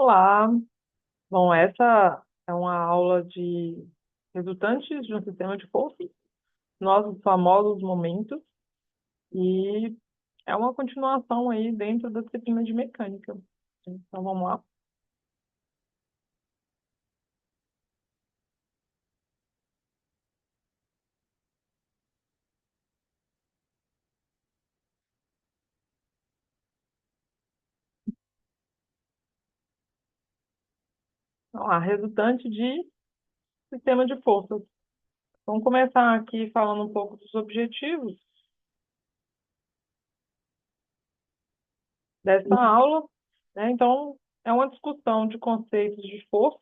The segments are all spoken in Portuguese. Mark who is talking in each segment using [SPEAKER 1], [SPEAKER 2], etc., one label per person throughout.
[SPEAKER 1] Olá, bom, essa é uma aula de resultantes de um sistema de forças, nossos famosos momentos, e é uma continuação aí dentro da disciplina de mecânica. Então vamos lá. Vamos lá, resultante de sistema de forças. Vamos começar aqui falando um pouco dos objetivos dessa aula, né? Então, é uma discussão de conceitos de força.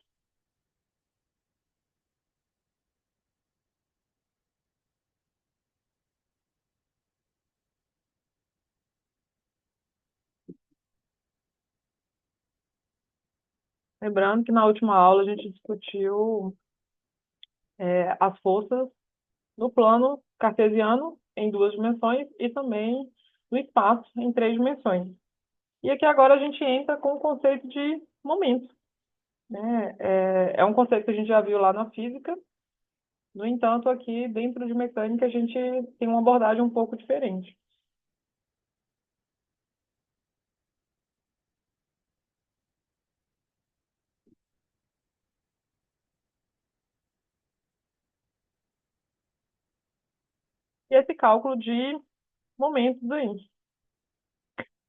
[SPEAKER 1] Lembrando que na última aula a gente discutiu as forças no plano cartesiano em duas dimensões e também no espaço em três dimensões. E aqui agora a gente entra com o conceito de momento, né? É um conceito que a gente já viu lá na física. No entanto, aqui dentro de mecânica a gente tem uma abordagem um pouco diferente. E esse cálculo de momentos aí.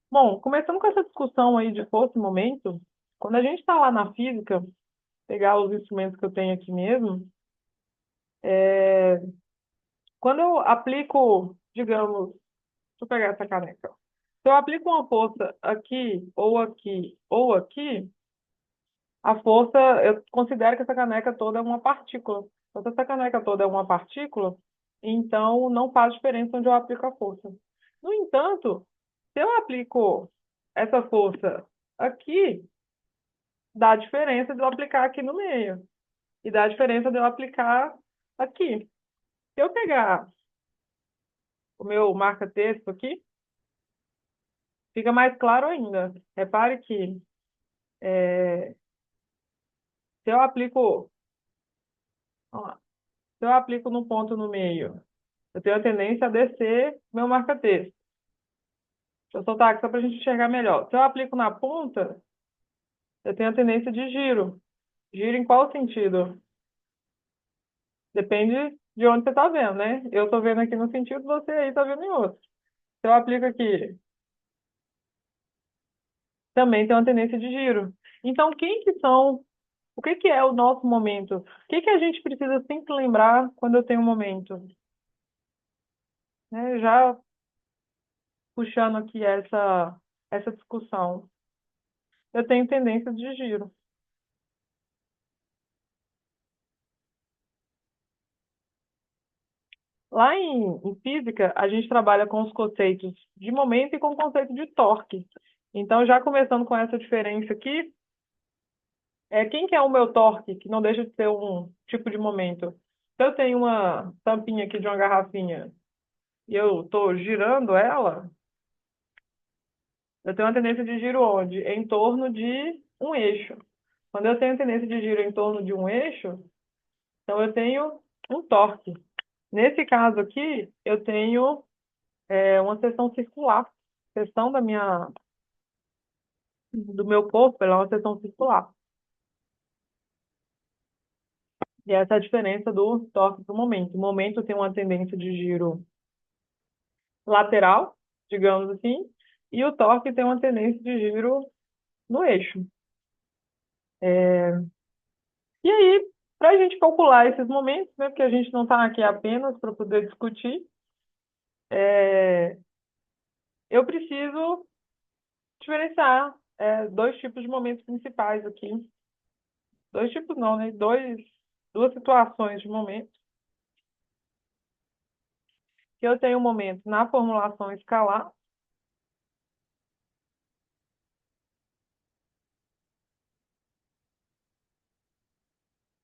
[SPEAKER 1] Bom, começando com essa discussão aí de força e momento, quando a gente está lá na física, pegar os instrumentos que eu tenho aqui mesmo, é, quando eu aplico, digamos, deixa eu pegar essa caneca. Se eu aplico uma força aqui, ou aqui, ou aqui, a força, eu considero que essa caneca toda é uma partícula. Então, se essa caneca toda é uma partícula, então não faz diferença onde eu aplico a força. No entanto, se eu aplico essa força aqui, dá diferença de eu aplicar aqui no meio. E dá diferença de eu aplicar aqui. Se eu pegar o meu marca-texto aqui, fica mais claro ainda. Repare que se eu aplico, vamos lá, se eu aplico no ponto no meio, eu tenho a tendência a descer meu marca-texto. Deixa eu soltar aqui só para a gente enxergar melhor. Se eu aplico na ponta, eu tenho a tendência de giro. Giro em qual sentido? Depende de onde você está vendo, né? Eu estou vendo aqui no sentido, você aí está vendo em outro. Se eu aplico aqui, também tem uma tendência de giro. Então, quem que são? O que que é o nosso momento? O que que a gente precisa sempre lembrar quando eu tenho um momento? Né? Já puxando aqui essa discussão, eu tenho tendência de giro. Lá em física, a gente trabalha com os conceitos de momento e com o conceito de torque. Então, já começando com essa diferença aqui, quem que é o meu torque, que não deixa de ser um tipo de momento? Se eu tenho uma tampinha aqui de uma garrafinha e eu estou girando ela, eu tenho uma tendência de giro onde? Em torno de um eixo. Quando eu tenho tendência de giro em torno de um eixo, então eu tenho um torque. Nesse caso aqui, eu tenho uma seção circular. A seção do meu corpo ela é uma seção circular. E essa é a diferença do torque para o momento. O momento tem uma tendência de giro lateral, digamos assim, e o torque tem uma tendência de giro no eixo. E aí, para a gente calcular esses momentos, né, porque a gente não está aqui apenas para poder discutir, é, eu preciso diferenciar dois tipos de momentos principais aqui. Dois tipos não, né? Duas situações de momento. Que eu tenho um momento na formulação escalar.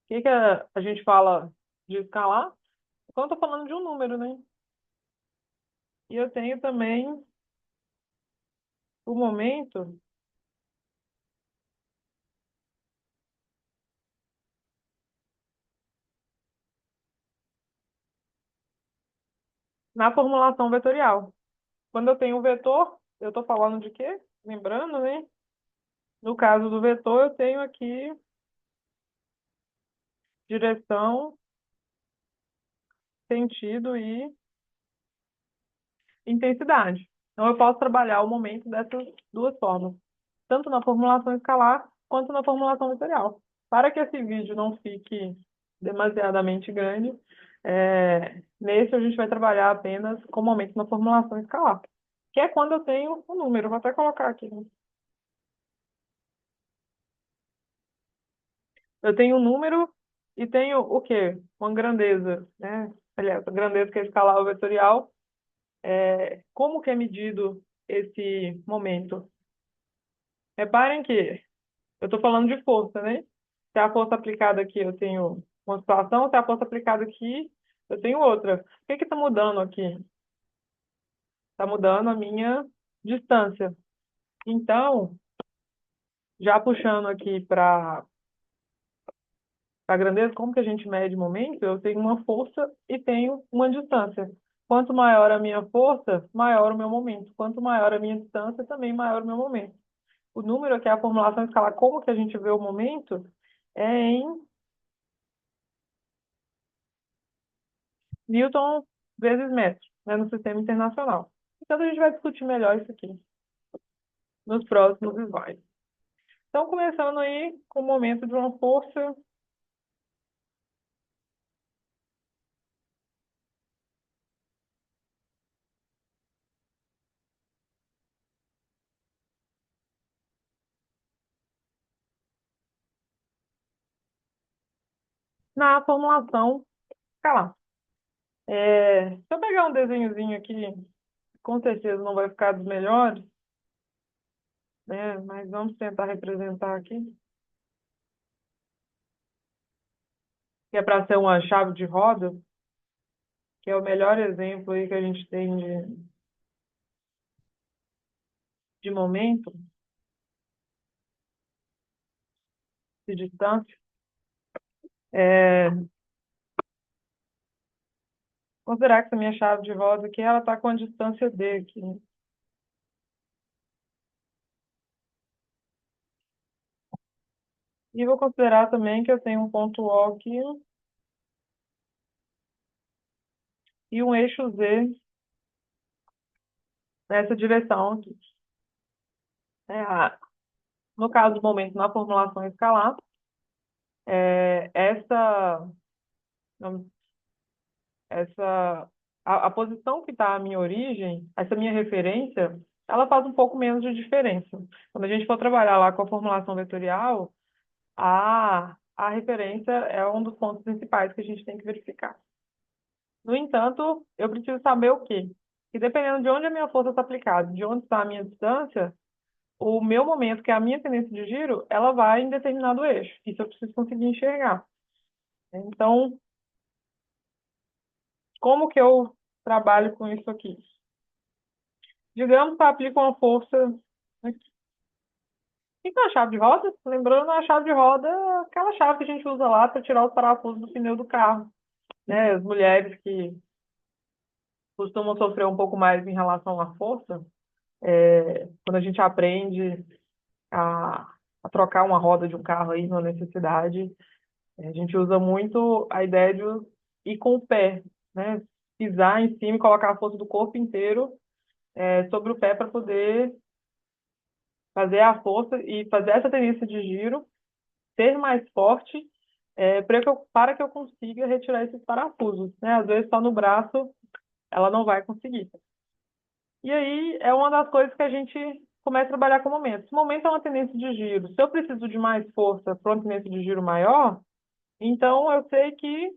[SPEAKER 1] O que a gente fala de escalar? Quando eu estou falando de um número, né? E eu tenho também o momento na formulação vetorial. Quando eu tenho o vetor, eu estou falando de quê? Lembrando, né? No caso do vetor, eu tenho aqui direção, sentido e intensidade. Então, eu posso trabalhar o momento dessas duas formas, tanto na formulação escalar quanto na formulação vetorial. Para que esse vídeo não fique demasiadamente grande, nesse a gente vai trabalhar apenas com o momento na formulação escalar, que é quando eu tenho um número. Vou até colocar aqui, né? Eu tenho um número e tenho o quê? Uma grandeza, né? Aliás, a grandeza que é escalar o vetorial. Como que é medido esse momento? Reparem que eu estou falando de força, né? Se a força aplicada aqui eu tenho uma situação, se a força aplicada aqui eu tenho outra. O que está mudando aqui? Está mudando a minha distância. Então, já puxando aqui para a grandeza, como que a gente mede momento? Eu tenho uma força e tenho uma distância. Quanto maior a minha força, maior o meu momento. Quanto maior a minha distância, também maior o meu momento. O número, que é a formulação escalar, como que a gente vê o momento, é em Newton vezes metro, né, no sistema internacional. Então, a gente vai discutir melhor isso aqui nos próximos slides. Então, começando aí com o momento de uma força. Na formulação escalar. Se eu pegar um desenhozinho aqui, com certeza não vai ficar dos melhores, né? Mas vamos tentar representar aqui, que é para ser uma chave de roda, que é o melhor exemplo aí que a gente tem de momento, de distância. É, considerar que essa minha chave de roda aqui, ela está com a distância D aqui, né? E vou considerar também que eu tenho um ponto O aqui e um eixo Z nessa direção aqui. No caso do momento na formulação escalar, essa, a posição que está a minha origem, essa minha referência, ela faz um pouco menos de diferença. Quando a gente for trabalhar lá com a formulação vetorial, a referência é um dos pontos principais que a gente tem que verificar. No entanto, eu preciso saber o quê? Que dependendo de onde a minha força está aplicada, de onde está a minha distância, o meu momento, que é a minha tendência de giro, ela vai em determinado eixo. Isso eu preciso conseguir enxergar. Então, como que eu trabalho com isso aqui? Digamos que eu aplico uma força. O que é a chave de roda? Lembrando, a chave de roda é aquela chave que a gente usa lá para tirar os parafusos do pneu do carro. Né? As mulheres que costumam sofrer um pouco mais em relação à força, quando a gente aprende a, a trocar uma roda de um carro aí numa necessidade, a gente usa muito a ideia de ir com o pé, né? Pisar em cima e colocar a força do corpo inteiro sobre o pé para poder fazer a força e fazer essa tendência de giro ser mais forte para que eu consiga retirar esses parafusos, né? Às vezes só no braço ela não vai conseguir. E aí é uma das coisas que a gente começa a trabalhar com o momento. Se o momento é uma tendência de giro, se eu preciso de mais força para uma tendência de giro maior, então eu sei que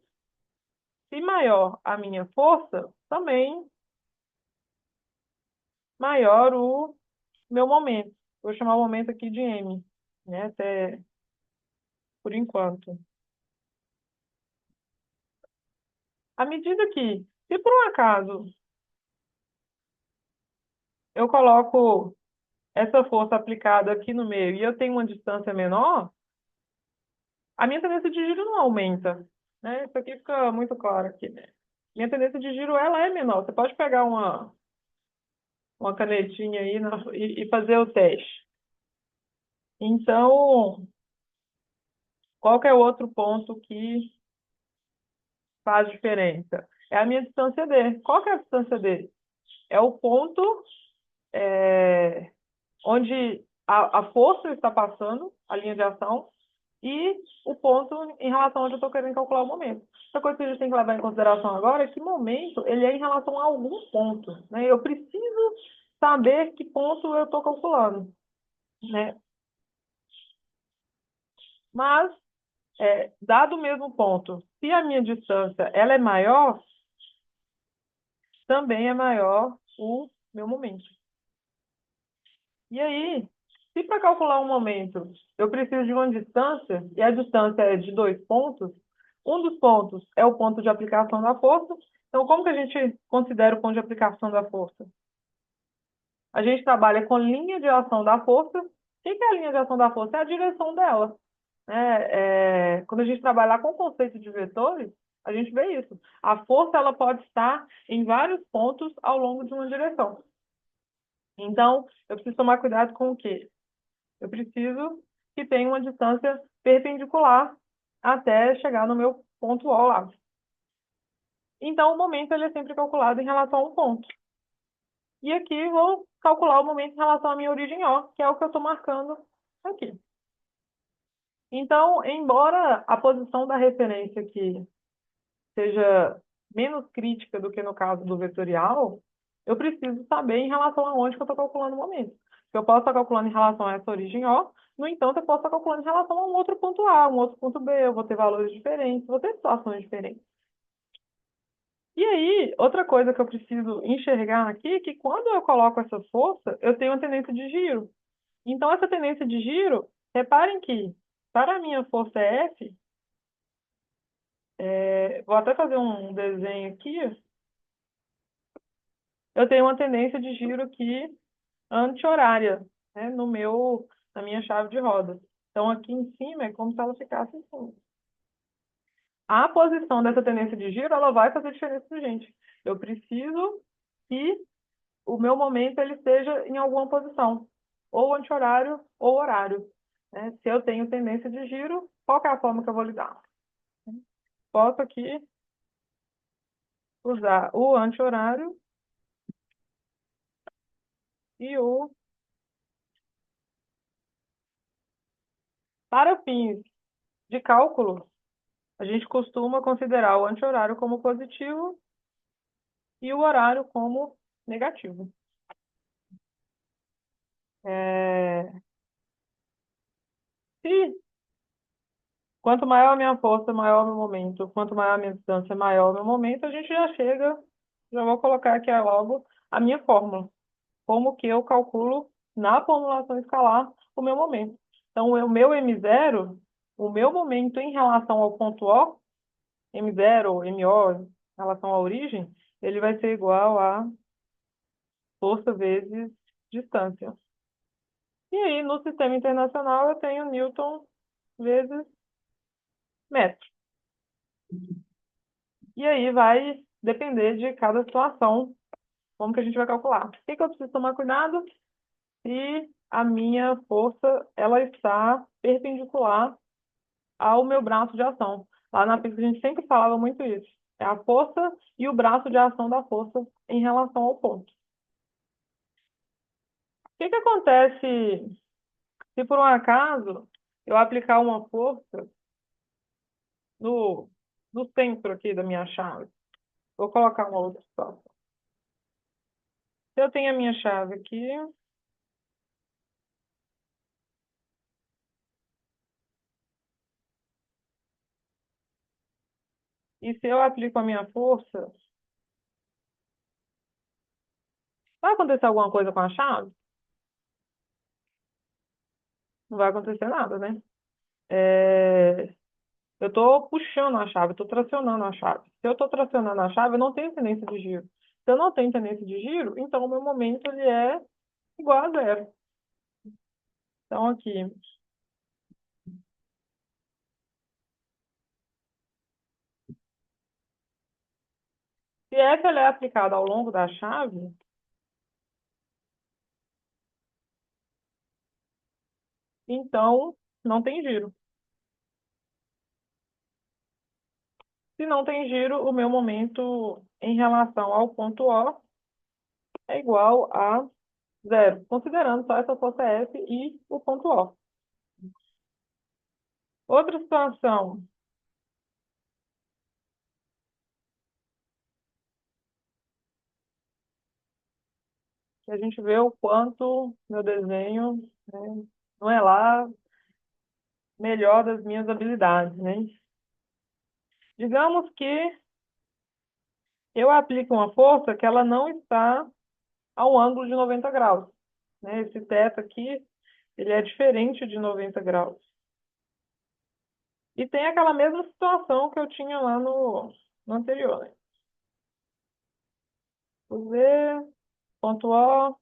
[SPEAKER 1] se maior a minha força, também maior o meu momento. Vou chamar o momento aqui de M, né? Até por enquanto. À medida que, se por um acaso eu coloco essa força aplicada aqui no meio e eu tenho uma distância menor, a minha tendência de giro não aumenta, né? Isso aqui fica muito claro aqui, né? minha tendência de giro ela é menor. Você pode pegar uma canetinha aí e fazer o teste. Então, qual que é o outro ponto que faz diferença? É a minha distância D. Qual que é a distância D? É o ponto é, onde a força está passando, a linha de ação, e o ponto em relação onde eu estou querendo calcular o momento. Outra coisa que a gente tem que levar em consideração agora é que momento ele é em relação a algum ponto, né? Eu preciso saber que ponto eu estou calculando, né? Mas, dado o mesmo ponto, se a minha distância ela é maior, também é maior o meu momento. E aí, se para calcular um momento eu preciso de uma distância, e a distância é de 2 pontos, um dos pontos é o ponto de aplicação da força. Então, como que a gente considera o ponto de aplicação da força? A gente trabalha com linha de ação da força. O que é a linha de ação da força? É a direção dela, né? Quando a gente trabalhar com o conceito de vetores, a gente vê isso. A força ela pode estar em vários pontos ao longo de uma direção. Então, eu preciso tomar cuidado com o quê? Eu preciso que tenha uma distância perpendicular até chegar no meu ponto O lá. Então, o momento ele é sempre calculado em relação a um ponto. E aqui vou calcular o momento em relação à minha origem O, que é o que eu estou marcando aqui. Então, embora a posição da referência aqui seja menos crítica do que no caso do vetorial, eu preciso saber em relação a onde que eu estou calculando o momento. Eu posso estar calculando em relação a essa origem O, no entanto, eu posso estar calculando em relação a um outro ponto A, um outro ponto B, eu vou ter valores diferentes, vou ter situações diferentes. E aí, outra coisa que eu preciso enxergar aqui é que quando eu coloco essa força, eu tenho uma tendência de giro. Então, essa tendência de giro, reparem que para a minha força F, vou até fazer um desenho aqui, eu tenho uma tendência de giro aqui anti-horária, né, na minha chave de rodas. Então, aqui em cima é como se ela ficasse em cima. A posição dessa tendência de giro, ela vai fazer diferença para gente. Eu preciso que o meu momento ele esteja em alguma posição, ou anti-horário ou horário, né? Se eu tenho tendência de giro, qual que é a forma que eu vou lidar? Posso aqui usar o anti-horário e o... Para fins de cálculo, a gente costuma considerar o anti-horário como positivo e o horário como negativo. É... Se quanto maior a minha força, maior o meu momento. Quanto maior a minha distância, maior o meu momento, a gente já chega, já vou colocar aqui logo a minha fórmula. Como que eu calculo na formulação escalar o meu momento. Então, o meu M0, o meu momento em relação ao ponto O, M0 ou MO, em relação à origem, ele vai ser igual a força vezes distância. E aí, no sistema internacional, eu tenho Newton vezes metro. E aí vai depender de cada situação, como que a gente vai calcular. O que que eu preciso tomar cuidado? Se a minha força ela está perpendicular ao meu braço de ação. Lá na física a gente sempre falava muito isso. É a força e o braço de ação da força em relação ao ponto. O que que acontece se por um acaso eu aplicar uma força no, no centro aqui da minha chave? Vou colocar uma outra situação. Se eu tenho a minha chave aqui, e se eu aplico a minha força, vai acontecer alguma coisa com a chave? Não vai acontecer nada, né? É, eu estou puxando a chave, estou tracionando a chave. Se eu estou tracionando a chave, eu não tenho tendência de giro. Se eu não tenho tendência de giro, então o meu momento ele é igual a zero. Então, aqui, Se F ela é aplicada ao longo da chave, então não tem giro. Se não tem giro, o meu momento em relação ao ponto O é igual a zero, considerando só essa força F e o ponto O. Outra situação, que a gente vê o quanto meu desenho, né, não é lá melhor das minhas habilidades, né? Digamos que eu aplico uma força que ela não está ao ângulo de 90 graus, né? Esse teto aqui, ele é diferente de 90 graus. E tem aquela mesma situação que eu tinha lá no anterior, né? Vou ver, ponto O,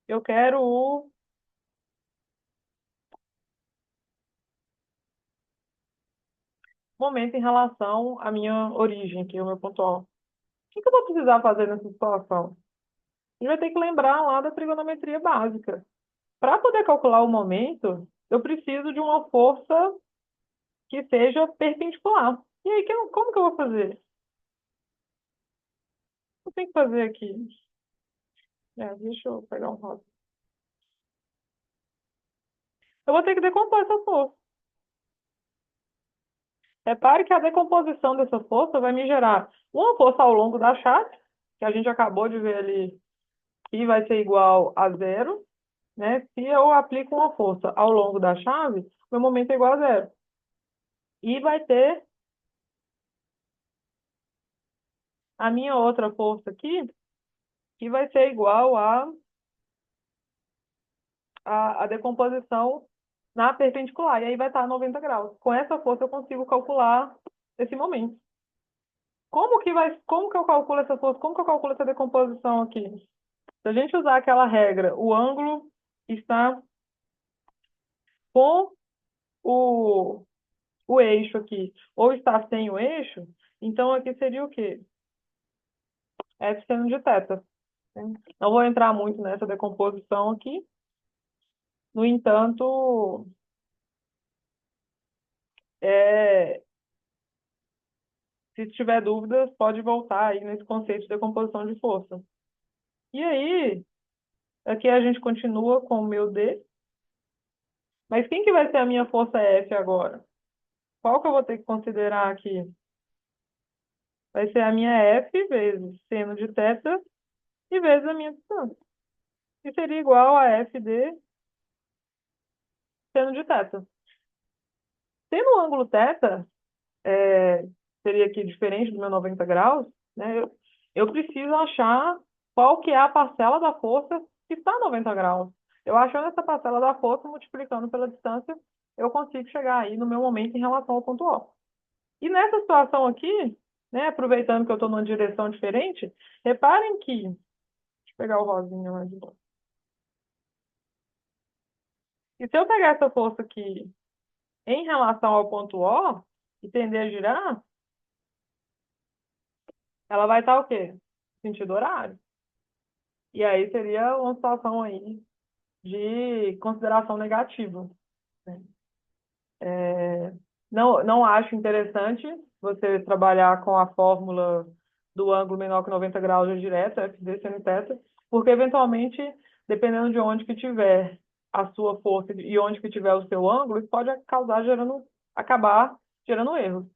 [SPEAKER 1] eu quero o momento em relação à minha origem, que é o meu ponto O. O que eu vou precisar fazer nessa situação? A gente vai ter que lembrar lá da trigonometria básica. Para poder calcular o momento, eu preciso de uma força que seja perpendicular. E aí, como que eu vou fazer? Eu tenho que fazer aqui. Deixa eu pegar um rótulo. Eu vou ter que decompor essa força. Repare que a decomposição dessa força vai me gerar uma força ao longo da chave, que a gente acabou de ver ali, que vai ser igual a zero, né? Se eu aplico uma força ao longo da chave, meu momento é igual a zero. E vai ter a minha outra força aqui, que vai ser igual a decomposição na perpendicular. E aí vai estar a 90 graus. Com essa força eu consigo calcular esse momento. Como que eu calculo essa força? Como que eu calculo essa decomposição aqui? Se a gente usar aquela regra, o ângulo está com o, o eixo aqui, ou está sem o eixo, então aqui seria o quê? F seno de θ. Né? Não vou entrar muito nessa decomposição aqui. No entanto, é, se tiver dúvidas, pode voltar aí nesse conceito de decomposição de força. E aí, aqui a gente continua com o meu D, mas quem que vai ser a minha força F agora? Qual que eu vou ter que considerar aqui? Vai ser a minha F vezes seno de θ e vezes a minha distância. Que seria igual a FD seno de θ. Tendo o ângulo θ, é, seria aqui diferente do meu 90 graus, né? Eu preciso achar qual que é a parcela da força que está a 90 graus. Eu achando essa parcela da força, multiplicando pela distância, eu consigo chegar aí no meu momento em relação ao ponto O. E nessa situação aqui, né, aproveitando que eu estou numa direção diferente, reparem que, deixa eu pegar o rosinha lá de novo. E se eu pegar essa força aqui em relação ao ponto O e tender a girar, ela vai estar o quê? Sentido horário. E aí seria uma situação aí de consideração negativa, né? Não acho interessante você trabalhar com a fórmula do ângulo menor que 90 graus de direto, FD seno θ, porque eventualmente, dependendo de onde que tiver a sua força e onde que tiver o seu ângulo, isso pode acabar gerando erros.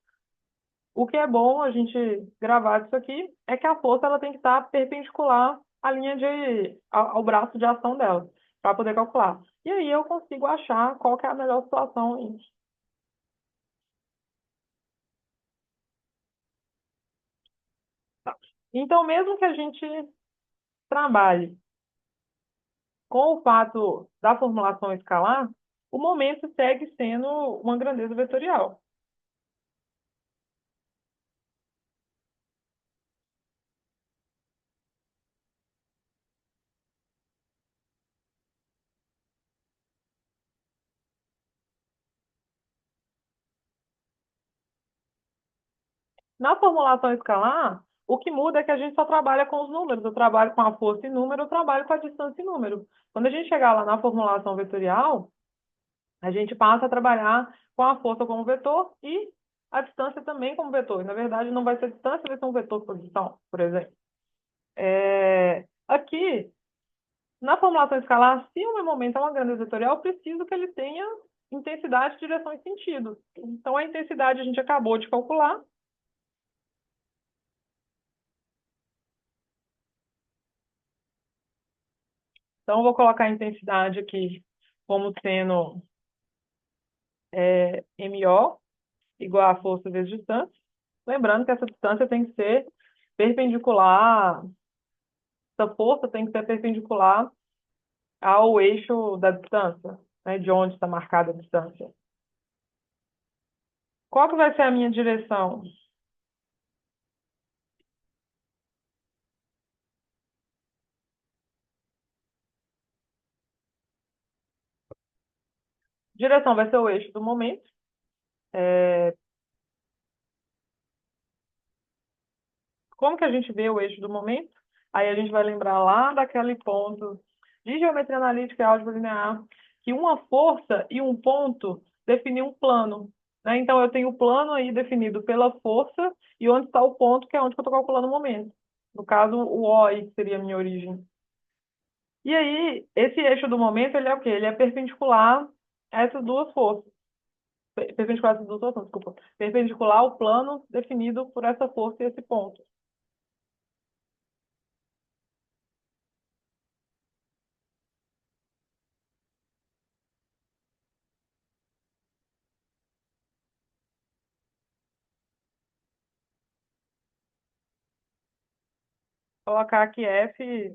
[SPEAKER 1] O que é bom a gente gravar isso aqui é que a força ela tem que estar perpendicular à linha ao braço de ação dela, para poder calcular. E aí eu consigo achar qual que é a melhor situação aí. Então, mesmo que a gente trabalhe com o fato da formulação escalar, o momento segue sendo uma grandeza vetorial. Na formulação escalar, O que muda é que a gente só trabalha com os números. Eu trabalho com a força em número, eu trabalho com a distância em número. Quando a gente chegar lá na formulação vetorial, a gente passa a trabalhar com a força como vetor e a distância também como vetor. E, na verdade, não vai ser distância, vai ser um vetor de posição, por exemplo. Aqui, na formulação escalar, se o meu momento é uma grandeza vetorial, eu preciso que ele tenha intensidade, direção e sentido. Então, a intensidade a gente acabou de calcular. Então, eu vou colocar a intensidade aqui como sendo MO igual a força vezes distância. Lembrando que essa distância tem que ser perpendicular, essa força tem que ser perpendicular ao eixo da distância, né, de onde está marcada a distância. Qual que vai ser a minha direção? Direção vai ser o eixo do momento. É, Como que a gente vê o eixo do momento? Aí a gente vai lembrar lá daquele ponto de geometria analítica e álgebra linear, que uma força e um ponto definem um plano, né? Então eu tenho o plano aí definido pela força e onde está o ponto, que é onde que eu estou calculando o momento. No caso, o O aí que seria a minha origem. E aí, esse eixo do momento, ele é o quê? Ele é perpendicular a essas duas forças. Perpendicular a essas duas forças, desculpa. Perpendicular ao plano definido por essa força e esse ponto. Colocar aqui F.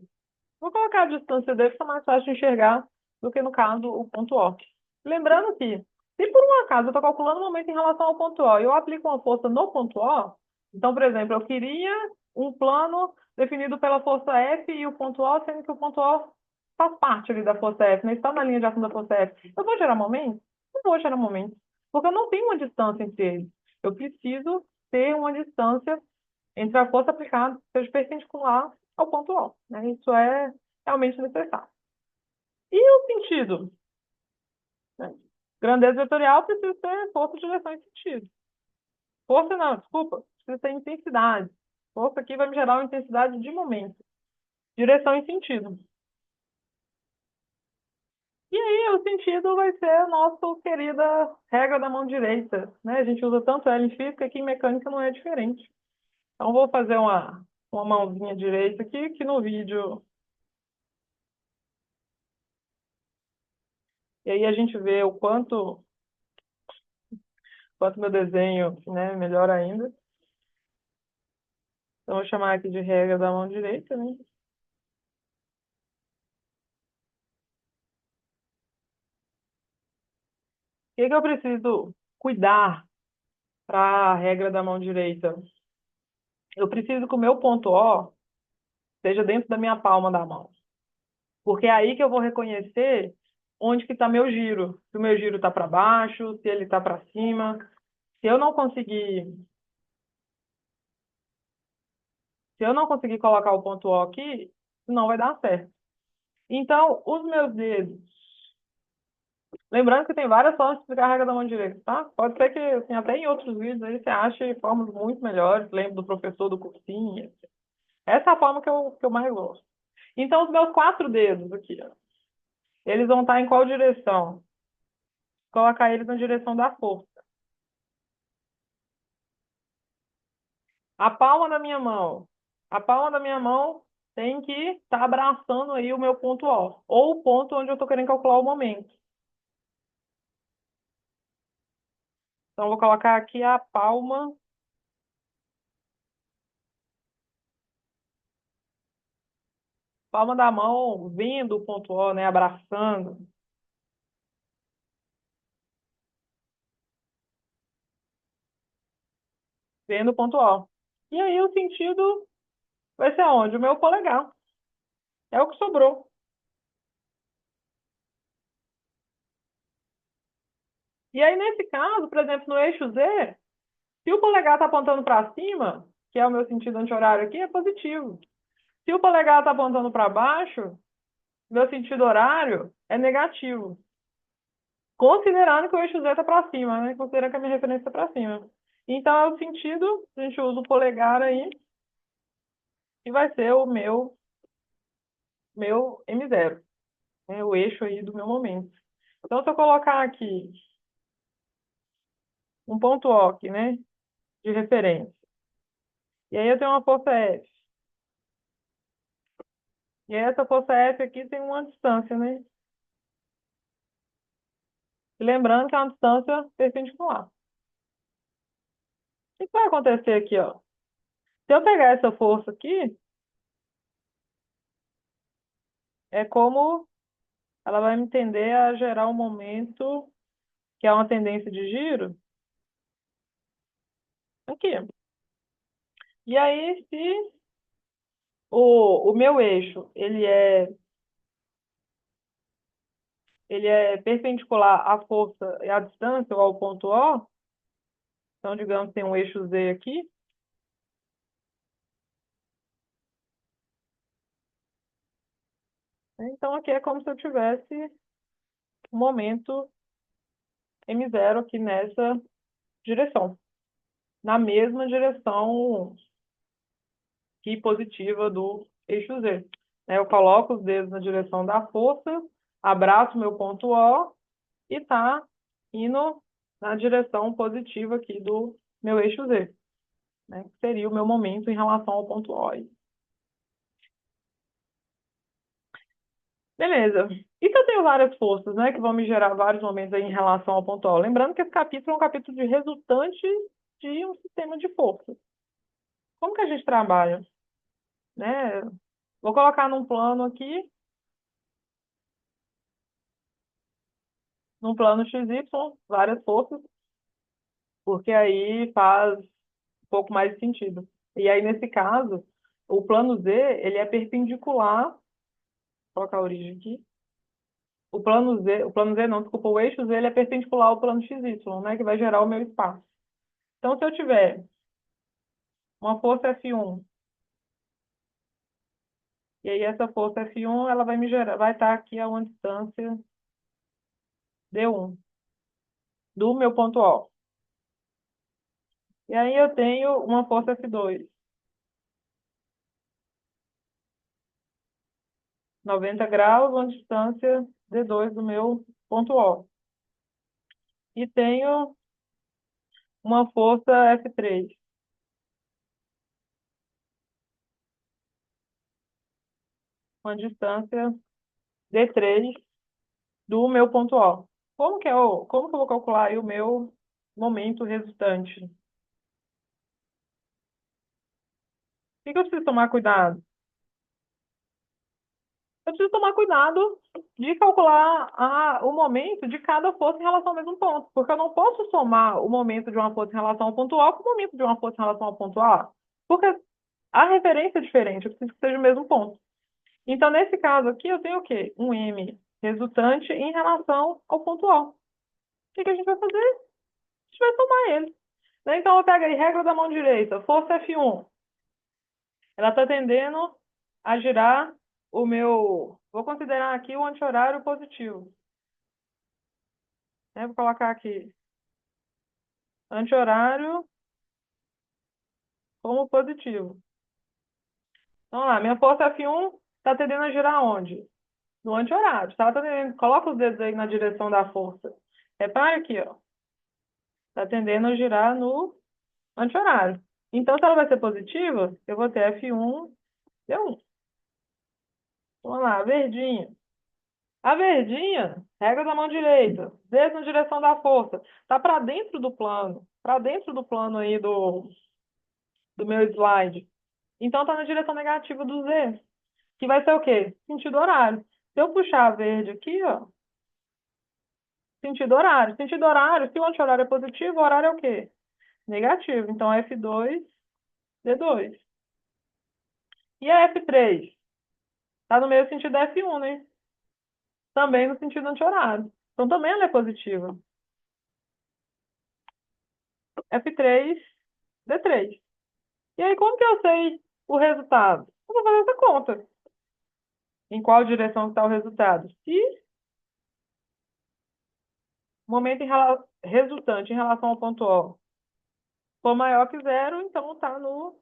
[SPEAKER 1] Vou colocar a distância dele, que é mais fácil de enxergar do que, no caso, o ponto O. Lembrando que, se por um acaso eu estou calculando o momento em relação ao ponto O e eu aplico uma força no ponto O, então, por exemplo, eu queria um plano definido pela força F e o ponto O, sendo que o ponto O faz parte ali da força F, né? Está na linha de ação da força F. Eu vou gerar momento? Não vou gerar momento, porque eu não tenho uma distância entre eles. Eu preciso ter uma distância entre a força aplicada seja perpendicular ao ponto O, né? Isso é realmente necessário. E o sentido? Né? Grandeza vetorial precisa ter força, direção e sentido. Força não, desculpa, precisa ter intensidade. Força aqui vai me gerar uma intensidade de momento. Direção e sentido. E aí, o sentido vai ser a nossa querida regra da mão direita, né? A gente usa tanto ela em física que em mecânica não é diferente. Então, vou fazer uma mãozinha direita aqui, que no vídeo. E aí a gente vê o quanto meu desenho, né, melhor ainda. Então, vou chamar aqui de regra da mão direita, né? O que que eu preciso cuidar para a regra da mão direita? Eu preciso que o meu ponto O esteja dentro da minha palma da mão. Porque é aí que eu vou reconhecer onde que está meu giro. Se o meu giro está para baixo, se ele está para cima. Se eu não conseguir, se eu não conseguir colocar o ponto O aqui, não vai dar certo. Então, os meus dedos. Lembrando que tem várias formas de explicar a regra da mão direita, tá? Pode ser que, assim, até em outros vídeos aí você ache formas muito melhores. Lembro do professor do cursinho. Essa é a forma que eu mais gosto. Então, os meus quatro dedos aqui, ó, eles vão estar em qual direção? Colocar eles na direção da força. A palma da minha mão. A palma da minha mão tem que estar abraçando aí o meu ponto O, ou o ponto onde eu estou querendo calcular o momento. Então, eu vou colocar aqui a palma da mão, vendo o ponto O, né, abraçando, vendo o ponto O. E aí o sentido vai ser aonde? O meu polegar. É o que sobrou. E aí, nesse caso, por exemplo, no eixo Z, se o polegar está apontando para cima, que é o meu sentido anti-horário aqui, é positivo. Se o polegar está apontando para baixo, meu sentido horário é negativo. Considerando que o eixo Z está para cima, né? Considerando que a minha referência está para cima. Então, é o sentido, a gente usa o polegar aí, e vai ser o meu M0, né? O eixo aí do meu momento. Então, se eu colocar aqui um ponto O aqui, né? De referência. E aí eu tenho uma força F. E aí essa força F aqui tem uma distância, né? E lembrando que é uma distância perpendicular. O que vai acontecer aqui, ó? Se eu pegar essa força aqui, é como ela vai me tender a gerar um momento que é uma tendência de giro aqui. E aí, se o meu eixo ele é perpendicular à força e à distância, ou ao ponto O, então, digamos, tem um eixo Z aqui, né? Então, aqui é como se eu tivesse um momento M0 aqui nessa direção, na mesma direção que positiva do eixo Z. Né? Eu coloco os dedos na direção da força, abraço meu ponto O e está indo na direção positiva aqui do meu eixo Z, né? Que seria o meu momento em relação ao ponto O. Beleza. E se eu tenho várias forças, né, que vão me gerar vários momentos aí em relação ao ponto O? Lembrando que esse capítulo é um capítulo de resultante de um sistema de forças. Como que a gente trabalha? Né? Vou colocar num plano aqui, num plano XY, várias forças, porque aí faz um pouco mais de sentido. E aí, nesse caso, o plano Z, ele é perpendicular, vou colocar a origem aqui, o plano Z não, desculpa, o eixo Z, ele é perpendicular ao plano XY, né, que vai gerar o meu espaço. Então, se eu tiver uma força F1, e aí essa força F1, ela vai me gerar, vai estar aqui a uma distância D1, do meu ponto O. E aí eu tenho uma força F2, 90 graus, uma distância D2 do meu ponto O. E tenho uma força F3, uma distância D3 do meu ponto O. Como que eu vou calcular aí o meu momento resultante? O que que eu preciso tomar cuidado? Eu preciso tomar cuidado de calcular o momento de cada força em relação ao mesmo ponto, porque eu não posso somar o momento de uma força em relação ao ponto A com o momento de uma força em relação ao ponto A, porque a referência é diferente, eu preciso que seja o mesmo ponto. Então, nesse caso aqui, eu tenho o quê? Um M resultante em relação ao ponto A. O que que a gente vai fazer? A gente vai somar ele. Né? Então, eu pego aí regra da mão direita, força F1. Ela está tendendo a girar o meu. Vou considerar aqui o anti-horário positivo. Né? Vou colocar aqui anti-horário como positivo. Então, lá, minha força F1 está tendendo a girar onde? No anti-horário. Tá tendendo... Coloca os dedos aí na direção da força. Repare aqui, ó. Está tendendo a girar no anti-horário. Então, se ela vai ser positiva, eu vou ter F1, D1. Vamos lá, verdinha. A verdinha, regra da mão direita, dedo na direção da força. Está para dentro do plano. Para dentro do plano aí do meu slide. Então, está na direção negativa do Z. Que vai ser o quê? Sentido horário. Se eu puxar a verde aqui, ó, sentido horário. Sentido horário, se o anti-horário é positivo, o horário é o quê? Negativo. Então, F2, D2. E a F3? Está no mesmo sentido da F1, né? Também no sentido anti-horário. Então, também ela é positiva. F3, D3. E aí, como que eu sei o resultado? Eu vou fazer essa conta. Em qual direção está o resultado? Se o momento resultante em relação ao ponto O for maior que zero, então está no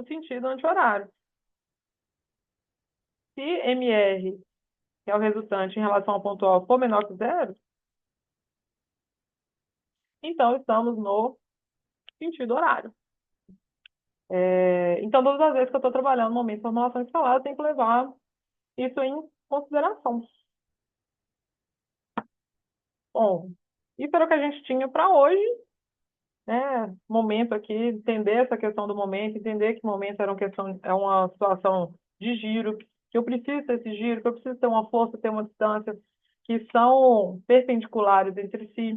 [SPEAKER 1] sentido anti-horário. Se MR, que é o resultante em relação ao ponto O, for menor que zero, então estamos no sentido horário. Então, todas as vezes que eu estou trabalhando no momento de formulação escalar, eu tenho que levar isso em consideração. Bom, isso era o que a gente tinha para hoje, né? Momento aqui, entender essa questão do momento, entender que momento é uma situação de giro, que eu preciso ter esse giro, que eu preciso ter uma força, ter uma distância, que são perpendiculares entre si,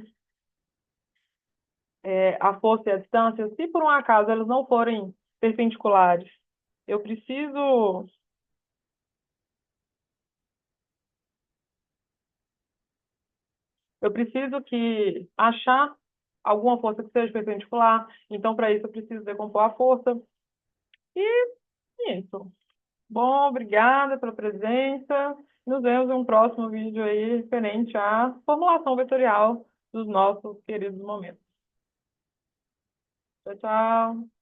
[SPEAKER 1] a força e a distância. Se por um acaso elas não forem perpendiculares, eu preciso Eu preciso que achar alguma força que seja perpendicular. Então, para isso, eu preciso decompor a força. E é isso. Bom, obrigada pela presença. Nos vemos em um próximo vídeo aí referente à formulação vetorial dos nossos queridos momentos. Tchau, tchau.